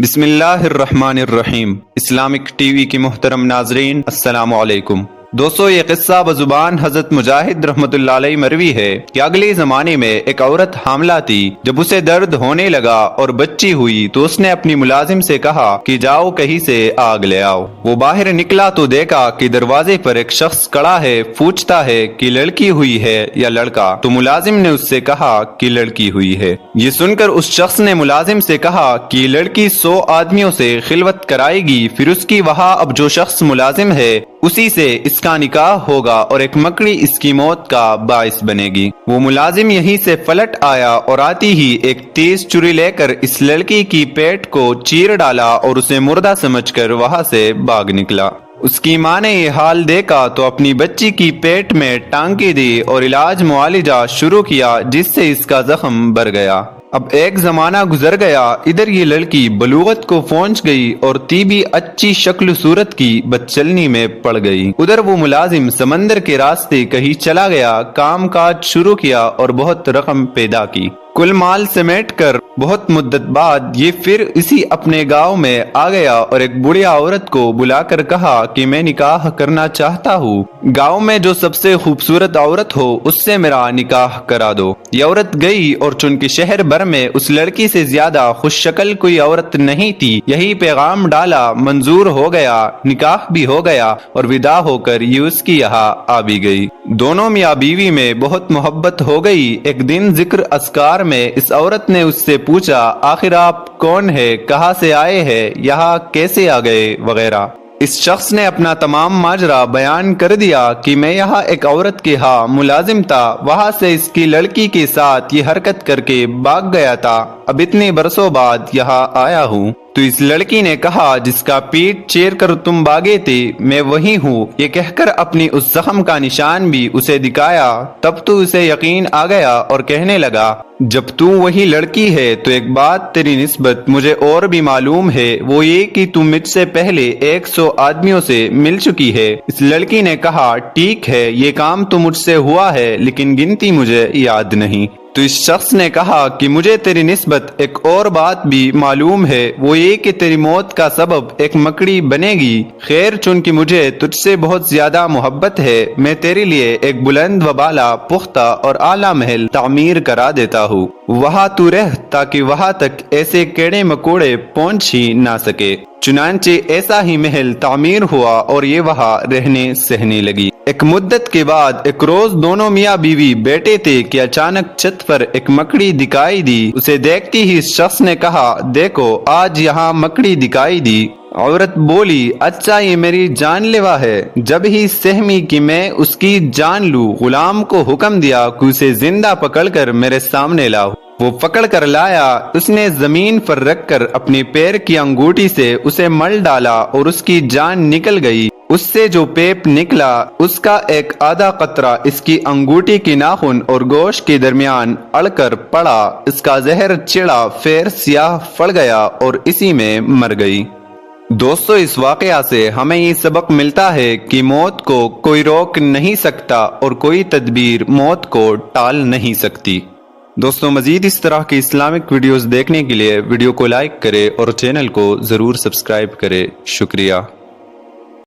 بسم اللہ الرحمن الرحیم۔ اسلامک ٹی وی کی محترم ناظرین، السلام علیکم۔ دوستو، یہ قصہ بزبان حضرت مجاہد رحمت اللہ علیہ مروی ہے کہ اگلے زمانے میں ایک عورت حاملہ تھی۔ جب اسے درد ہونے لگا اور بچی ہوئی تو اس نے اپنی ملازم سے کہا کہ جاؤ کہیں سے آگ لے آؤ۔ وہ باہر نکلا تو دیکھا کہ دروازے پر ایک شخص کھڑا ہے، پوچھتا ہے کہ لڑکی ہوئی ہے یا لڑکا؟ تو ملازم نے اس سے کہا کہ لڑکی ہوئی ہے۔ یہ سن کر اس شخص نے ملازم سے کہا کہ لڑکی 100 آدمیوں سے خلوت کرائے گی، پھر اس کی وہاں اب جو شخص ملازم ہے اسی سے اس کا نکاح ہوگا اور ایک مکڑی اس کی موت کا باعث بنے گی۔ وہ ملازم یہیں سے پلٹ آیا اور آتی ہی ایک تیز چھری لے کر اس لڑکی کی پیٹ کو چیر ڈالا اور اسے مردہ سمجھ کر وہاں سے بھاگ نکلا۔ اس کی ماں نے یہ حال دیکھا تو اپنی بچی کی پیٹ میں ٹانکی دی اور علاج معالجہ شروع کیا، جس سے اس کا زخم بھر گیا۔ اب ایک زمانہ گزر گیا، ادھر یہ لڑکی بلوغت کو پہنچ گئی اور تھی بھی اچھی شکل صورت کی، بدچلنی میں پڑ گئی۔ ادھر وہ ملازم سمندر کے راستے کہیں چلا گیا، کام کاج شروع کیا اور بہت رقم پیدا کی۔ کل مال سمیٹ کر بہت مدت بعد یہ پھر اسی اپنے گاؤں میں آ گیا اور ایک بوڑھی عورت کو بلا کر کہا کہ میں نکاح کرنا چاہتا ہوں، گاؤں میں جو سب سے خوبصورت عورت ہو اس سے میرا نکاح کرا دو۔ یہ عورت گئی اور چونکہ شہر بھر میں اس لڑکی سے زیادہ خوش شکل کوئی عورت نہیں تھی، یہی پیغام ڈالا، منظور ہو گیا، نکاح بھی ہو گیا اور ودا ہو کر یہ اس کی یہاں آ بھی گئی۔ دونوں میاں بیوی میں بہت محبت ہو گئی۔ ایک دن ذکر اذکار میں اس عورت نے اس سے پوچھا، آخر آپ کون ہے، کہاں سے آئے ہیں، یہاں کیسے آ گئے وغیرہ۔ اس شخص نے اپنا تمام ماجرا بیان کر دیا کہ میں یہاں ایک عورت کے ہاں ملازم تھا، وہاں سے اس کی لڑکی کے ساتھ یہ حرکت کر کے بھاگ گیا تھا، اب اتنے برسوں بعد یہاں آیا ہوں۔ تو اس لڑکی نے کہا، جس کا پیٹ چیر کر تم بھاگے تھے میں وہی ہوں۔ یہ کہہ کر اپنی اس زخم کا نشان بھی اسے دکھایا۔ تب تو اسے یقین آ گیا اور کہنے لگا، جب تو وہی لڑکی ہے تو ایک بات تیری نسبت مجھے اور بھی معلوم ہے، وہ یہ کہ تم مجھ سے پہلے 100 آدمیوں سے مل چکی ہے۔ اس لڑکی نے کہا، ٹھیک ہے، یہ کام تو مجھ سے ہوا ہے لیکن گنتی مجھے یاد نہیں۔ تو اس شخص نے کہا کہ مجھے تیری نسبت ایک اور بات بھی معلوم ہے، وہ یہ کہ تیری موت کا سبب ایک مکڑی بنے گی۔ خیر، چونکہ مجھے تجھ سے بہت زیادہ محبت ہے، میں تیرے لیے ایک بلند و بالا، پختہ اور اعلیٰ محل تعمیر کرا دیتا ہوں، وہاں تو رہ تاکہ وہاں تک ایسے کیڑے مکوڑے پہنچ ہی نہ سکے۔ چنانچہ ایسا ہی محل تعمیر ہوا اور یہ وہاں رہنے سہنے لگی۔ ایک مدت کے بعد ایک روز دونوں میاں بیوی بیٹھے تھے کہ اچانک چھت پر ایک مکڑی دکھائی دی۔ اسے دیکھتی ہی اس شخص نے کہا، دیکھو آج یہاں مکڑی دکھائی دی۔ عورت بولی، اچھا یہ میری جان لیوا ہے۔ جب ہی سہمی کہ میں اس کی جان لوں، غلام کو حکم دیا کہ اسے زندہ پکڑ کر میرے سامنے لاؤ۔ وہ پکڑ کر لایا، اس نے زمین پر رکھ کر اپنے پیر کی انگوٹھی سے اسے مل ڈالا اور اس کی جان نکل گئی۔ اس سے جو پیپ نکلا اس کا ایک آدھا قطرہ اس کی انگوٹھی کی ناخن اور گوشت کے درمیان اڑ کر پڑا، اس کا زہر چڑھا، پھر سیاہ پڑ گیا اور اسی میں مر گئی۔ دوستو، اس واقعہ سے ہمیں یہ سبق ملتا ہے کہ موت کو کوئی روک نہیں سکتا اور کوئی تدبیر موت کو ٹال نہیں سکتی۔ دوستو، مزید اس طرح کی اسلامک ویڈیوز دیکھنے کے لیے ویڈیو کو لائک کرے اور چینل کو ضرور سبسکرائب کرے۔ شکریہ۔